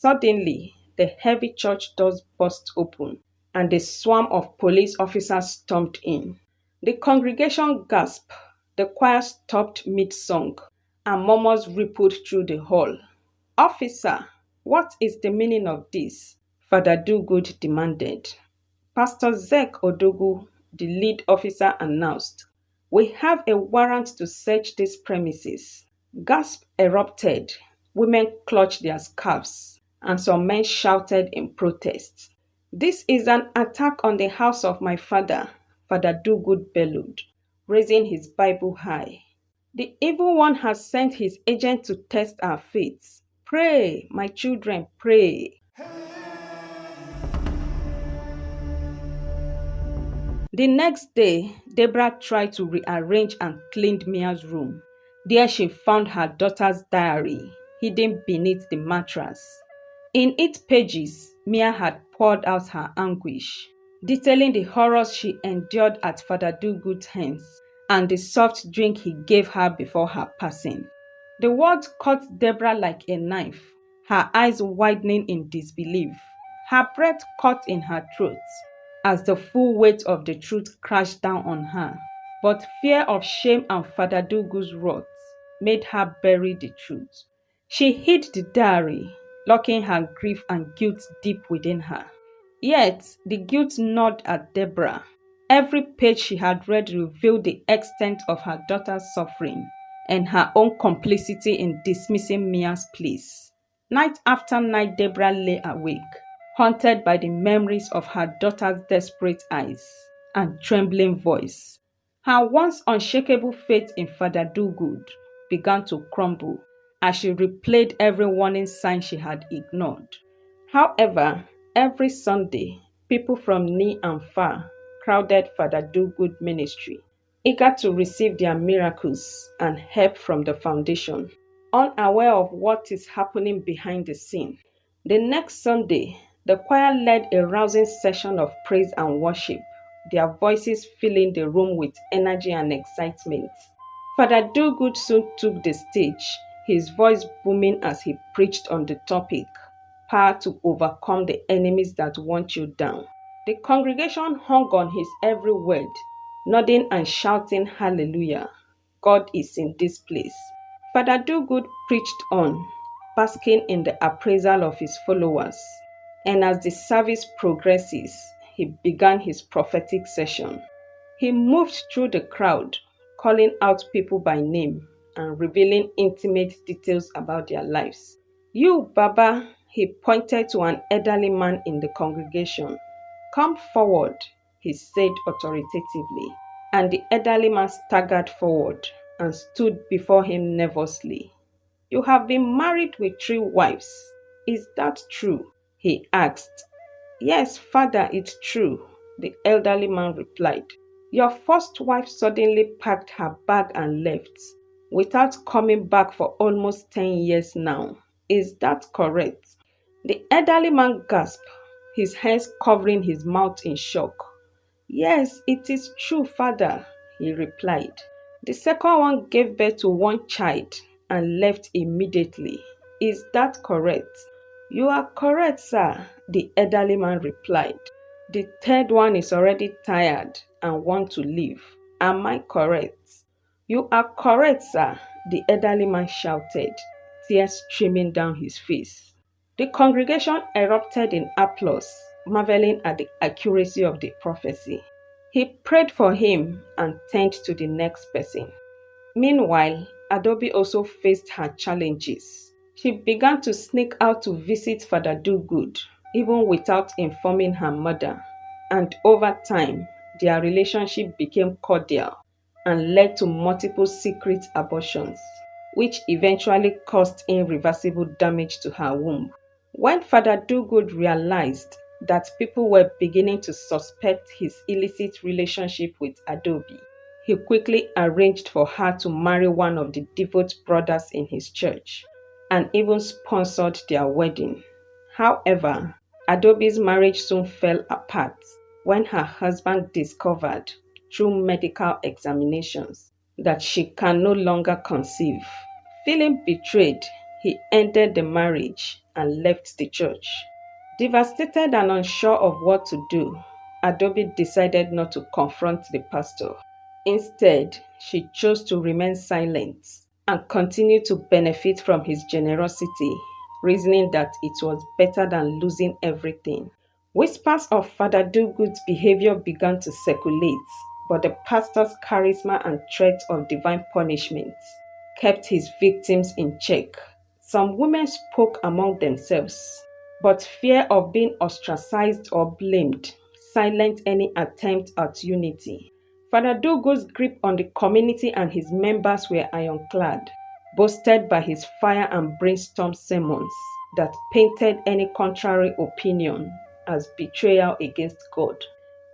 Suddenly, the heavy church doors burst open, and a swarm of police officers stormed in. The congregation gasped, the choir stopped mid-song, and murmurs rippled through the hall. "Officer, what is the meaning of this?" Father Dogood demanded. Pastor Zek Odogu, the lead officer, announced, "We have a warrant to search these premises." Gasps erupted, women clutched their scarves, and some men shouted in protest. "This is an attack on the house of my father," Father Dogood bellowed, raising his Bible high. "The evil one has sent his agent to test our faith. Pray, my children, pray." The next day, Deborah tried to rearrange and clean Mia's room. There she found her daughter's diary, hidden beneath the mattress. In its pages, Mia had poured out her anguish, detailing the horrors she endured at Father Dogood's hands and the soft drink he gave her before her passing. The words cut Deborah like a knife, her eyes widening in disbelief, her breath caught in her throat as the full weight of the truth crashed down on her. But fear of shame and Father Dogood's wrath made her bury the truth. She hid the diary, locking her grief and guilt deep within her. Yet the guilt gnawed at Deborah. Every page she had read revealed the extent of her daughter's suffering and her own complicity in dismissing Mia's pleas. Night after night, Deborah lay awake, haunted by the memories of her daughter's desperate eyes and trembling voice. Her once unshakable faith in Father Dogood began to crumble as she replayed every warning sign she had ignored. However, every Sunday, people from near and far crowded Father Dogood's ministry, eager to receive their miracles and help from the foundation, unaware of what is happening behind the scene. The next Sunday, the choir led a rousing session of praise and worship, their voices filling the room with energy and excitement. Father Dogood soon took the stage, his voice booming as he preached on the topic, "Power to overcome the enemies that want you down." The congregation hung on his every word, nodding and shouting hallelujah. God is in this place. Father Dogood preached on, basking in the appraisal of his followers. And as the service progresses, he began his prophetic session. He moved through the crowd, calling out people by name and revealing intimate details about their lives. "You, Baba," he pointed to an elderly man in the congregation. "Come forward," he said authoritatively, and the elderly man staggered forward and stood before him nervously. "You have been married with 3 wives. Is that true?" he asked. "Yes, Father, it's true," the elderly man replied. "Your first wife suddenly packed her bag and left, without coming back for almost 10 years now. Is that correct?" The elderly man gasped, his hands covering his mouth in shock. "Yes, it is true, Father," he replied. "The second one gave birth to 1 child and left immediately. Is that correct?" "You are correct, sir," the elderly man replied. "The third one is already tired and wants to leave. Am I correct?" "You are correct, sir," the elderly man shouted, tears streaming down his face. The congregation erupted in applause, marveling at the accuracy of the prophecy. He prayed for him and turned to the next person. Meanwhile, Adobe also faced her challenges. She began to sneak out to visit Father Dogood, even without informing her mother. And over time, their relationship became cordial and led to multiple secret abortions, which eventually caused irreversible damage to her womb. When Father Dogood realized that people were beginning to suspect his illicit relationship with Adobe, he quickly arranged for her to marry one of the devout brothers in his church, and even sponsored their wedding. However, Adobe's marriage soon fell apart when her husband discovered, through medical examinations, that she can no longer conceive. Feeling betrayed, he ended the marriage and left the church. Devastated and unsure of what to do, Adobe decided not to confront the pastor. Instead, she chose to remain silent and continue to benefit from his generosity, reasoning that it was better than losing everything. Whispers of Father Dogood's behavior began to circulate, but the pastor's charisma and threat of divine punishment kept his victims in check. Some women spoke among themselves, but fear of being ostracized or blamed silenced any attempt at unity. Father Dogo's grip on the community and his members were ironclad, boasted by his fire and brimstone sermons that painted any contrary opinion as betrayal against God.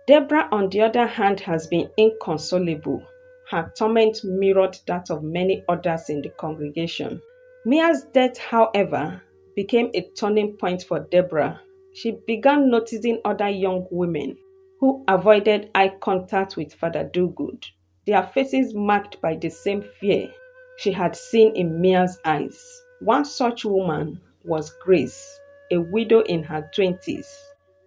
Deborah, on the other hand, has been inconsolable. Her torment mirrored that of many others in the congregation. Mia's death, however, became a turning point for Deborah. She began noticing other young women who avoided eye contact with Father Dogood, their faces marked by the same fear she had seen in Mia's eyes. One such woman was Grace, a widow in her 20s.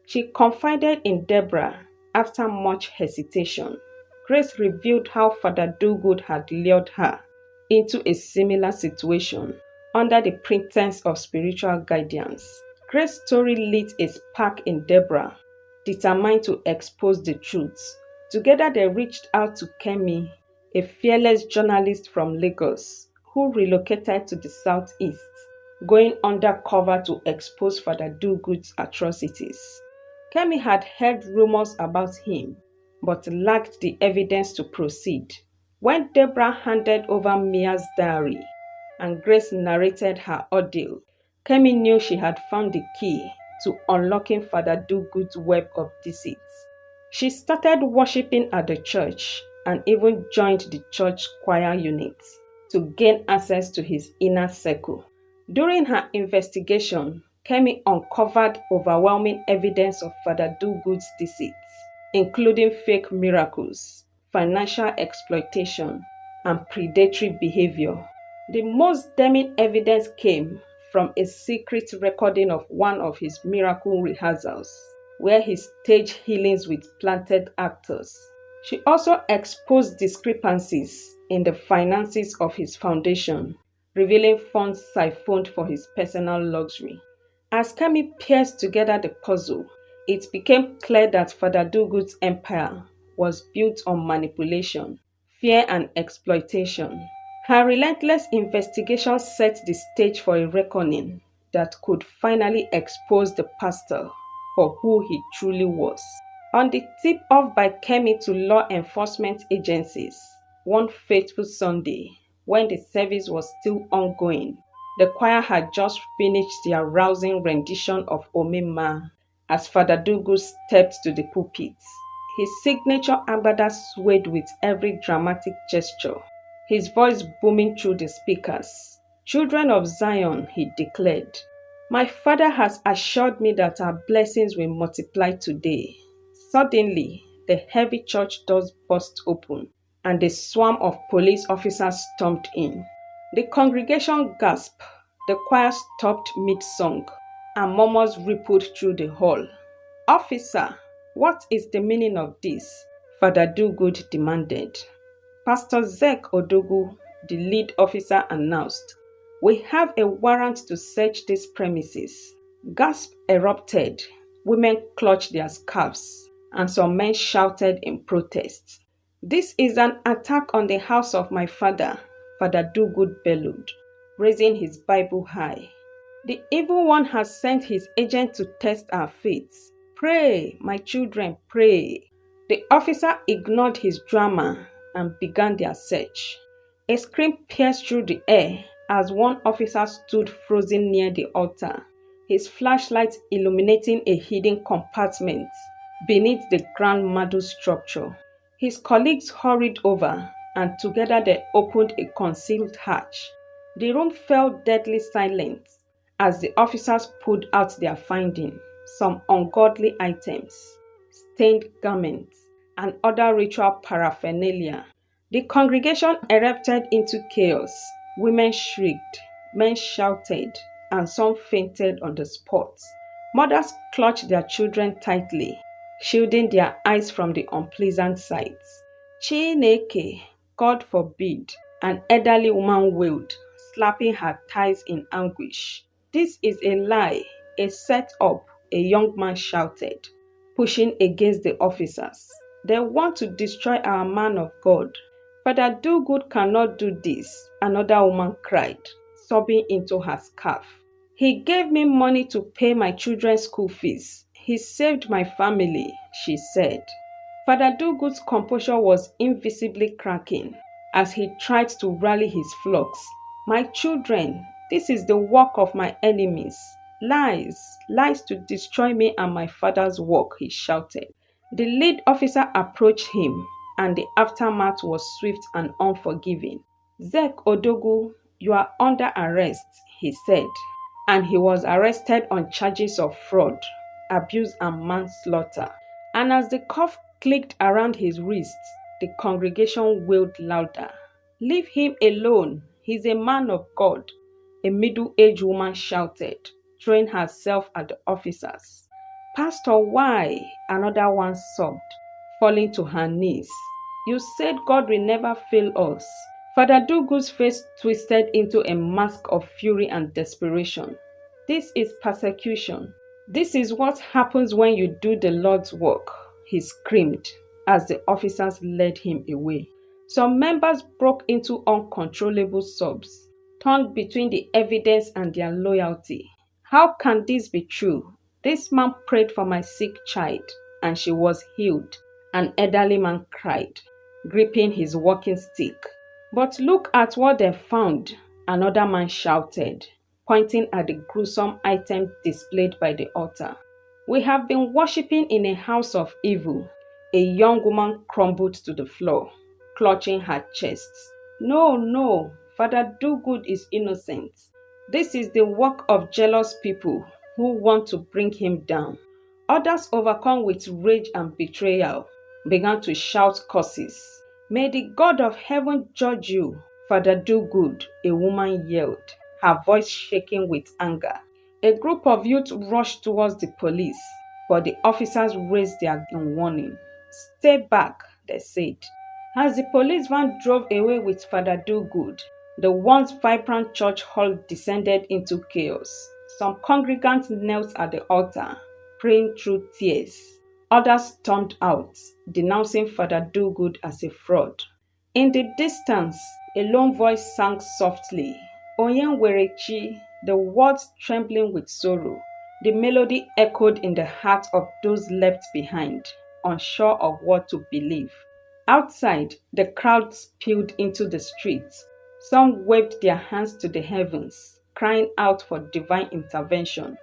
She confided in Deborah after much hesitation. Grace revealed how Father Dogood had lured her into a similar situation under the pretense of spiritual guidance. Grace's story lit a spark in Deborah, determined to expose the truth. Together they reached out to Kemi, a fearless journalist from Lagos who relocated to the southeast, going undercover to expose Father Dogood's atrocities. Kemi had heard rumors about him, but lacked the evidence to proceed. When Deborah handed over Mia's diary and Grace narrated her ordeal, Kemi knew she had found the key to unlocking Father Dogood's web of deceit. She started worshiping at the church and even joined the church choir unit to gain access to his inner circle. During her investigation, Kemi uncovered overwhelming evidence of Father Dogood's deceit, including fake miracles, financial exploitation, and predatory behavior. The most damning evidence came from a secret recording of one of his miracle rehearsals, where he staged healings with planted actors. She also exposed discrepancies in the finances of his foundation, revealing funds siphoned for his personal luxury. As Kemi pieced together the puzzle, it became clear that Father Dogood's empire was built on manipulation, fear, and exploitation. Her relentless investigation set the stage for a reckoning that could finally expose the pastor for who he truly was. On the tip off by Kemi to law enforcement agencies, one fateful Sunday, when the service was still ongoing, the choir had just finished their rousing rendition of Omema as Father Dogood stepped to the pulpit. His signature agbada swayed with every dramatic gesture, his voice booming through the speakers. "Children of Zion," he declared, "my Father has assured me that our blessings will multiply today." Suddenly, the heavy church doors burst open, and a swarm of police officers stormed in. The congregation gasped, the choir stopped mid-song, and murmurs rippled through the hall. "Officer, what is the meaning of this?" Father Dogood demanded. Pastor Zek Odogu, the lead officer, announced, "We have a warrant to search these premises." Gasps erupted, women clutched their scarves, and some men shouted in protest. "This is an attack on the house of my father," Father Dogood bellowed, raising his Bible high. "The evil one has sent his agent to test our faith. Pray, my children, pray." The officer ignored his drama and began their search. A scream pierced through the air as one officer stood frozen near the altar, his flashlight illuminating a hidden compartment beneath the grand marble structure. His colleagues hurried over, and together they opened a concealed hatch. The room fell deadly silent as the officers pulled out their findings, some ungodly items, stained garments, and other ritual paraphernalia. The congregation erupted into chaos. Women shrieked, men shouted, and some fainted on the spot. Mothers clutched their children tightly, shielding their eyes from the unpleasant sights. Chineke, God forbid, an elderly woman wailed, slapping her thighs in anguish. This is a lie, a set-up, a young man shouted, pushing against the officers. They want to destroy our man of God. Father Do-Good cannot do this, another woman cried, sobbing into her scarf. He gave me money to pay my children's school fees. He saved my family, she said. Father Do-Good's composure was invisibly cracking as he tried to rally his flocks. My children, this is the work of my enemies. Lies, lies to destroy me and my father's work, he shouted. The lead officer approached him, and the aftermath was swift and unforgiving. Zek Odogu, you are under arrest, he said, and he was arrested on charges of fraud, abuse, and manslaughter. And as the cuff clicked around his wrist, the congregation wailed louder. Leave him alone, he's a man of God, a middle-aged woman shouted, throwing herself at the officers. Pastor, why? Another one sobbed, falling to her knees. You said God will never fail us. Father Do-Good's face twisted into a mask of fury and desperation. This is persecution. This is what happens when you do the Lord's work, he screamed as the officers led him away. Some members broke into uncontrollable sobs, torn between the evidence and their loyalty. How can this be true? This man prayed for my sick child, and she was healed, an elderly man cried, gripping his walking stick. But look at what they found, another man shouted, pointing at the gruesome items displayed by the altar. We have been worshipping in a house of evil. A young woman crumbled to the floor, clutching her chest. No, no, Father Do-Good is innocent. This is the work of jealous people who want to bring him down. Others, overcome with rage and betrayal, began to shout curses. May the God of heaven judge you, Father Do-Good, a woman yelled, her voice shaking with anger. A group of youth rushed towards the police, but the officers raised their gun in warning. Stay back, they said. As the police van drove away with Father Do-Good, the once vibrant church hall descended into chaos. Some congregants knelt at the altar, praying through tears. Others stormed out, denouncing Father Do-Good as a fraud. In the distance, a lone voice sang softly, Onyenwerechi, the words trembling with sorrow. The melody echoed in the hearts of those left behind, unsure of what to believe. Outside, the crowd spilled into the streets. Some waved their hands to the heavens, crying out for divine intervention.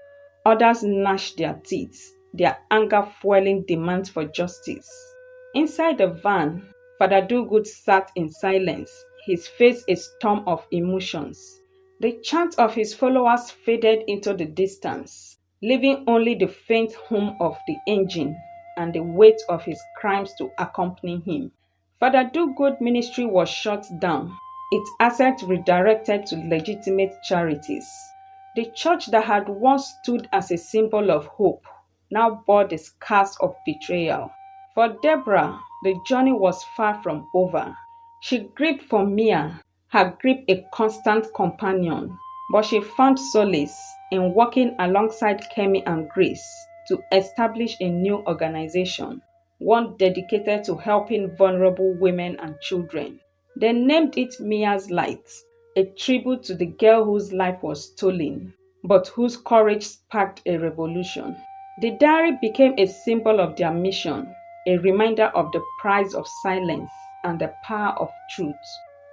Others gnashed their teeth, their anger fueling demands for justice. Inside the van, Father Do-Good sat in silence, his face a storm of emotions. The chant of his followers faded into the distance, leaving only the faint hum of the engine and the weight of his crimes to accompany him. Father Do-Good ministry was shut down, its assets redirected to legitimate charities. The church that had once stood as a symbol of hope now bore the scars of betrayal. For Deborah, the journey was far from over. She grieved for Mia, her grief a constant companion, but she found solace in working alongside Kemi and Grace to establish a new organization, one dedicated to helping vulnerable women and children. They named it Mia's Light, a tribute to the girl whose life was stolen, but whose courage sparked a revolution. The diary became a symbol of their mission, a reminder of the price of silence and the power of truth.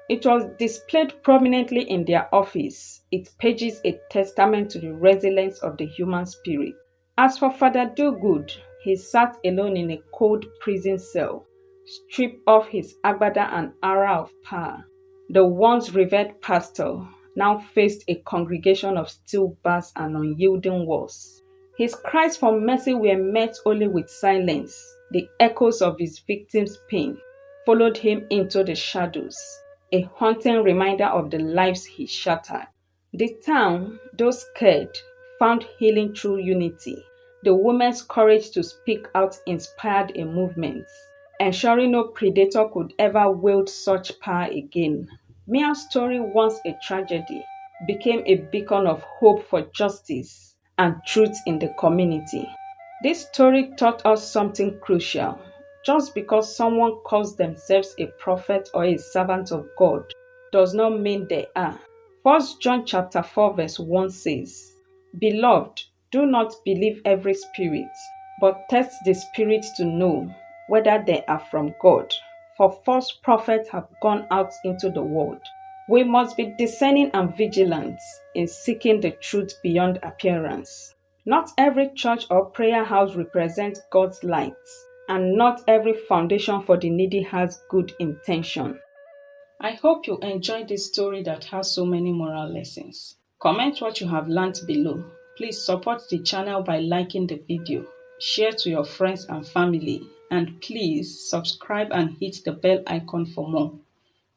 It was displayed prominently in their office, its pages a testament to the resilience of the human spirit. As for Father Do-Good, he sat alone in a cold prison cell, stripped of his agbada and aura of power. The once revered pastor now faced a congregation of steel bars and unyielding walls. His cries for mercy were met only with silence. The echoes of his victims' pain followed him into the shadows, a haunting reminder of the lives he shattered. The town, though scared, found healing through unity. The women's courage to speak out inspired a movement, ensuring no predator could ever wield such power again. Mia's story, once a tragedy, became a beacon of hope for justice and truth in the community. This story taught us something crucial. Just because someone calls themselves a prophet or a servant of God does not mean they are. First John chapter 4 verse 1 says, "Beloved, do not believe every spirit, but test the spirits to know whether they are from God. For false prophets have gone out into the world." We must be discerning and vigilant in seeking the truth beyond appearance. Not every church or prayer house represents God's light, and not every foundation for the needy has good intention. I hope you enjoyed this story that has so many moral lessons. Comment what you have learned below. Please support the channel by liking the video, share to your friends and family, and please subscribe and hit the bell icon for more.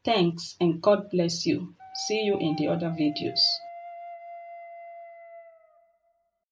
Thanks and God bless you. See you in the other videos.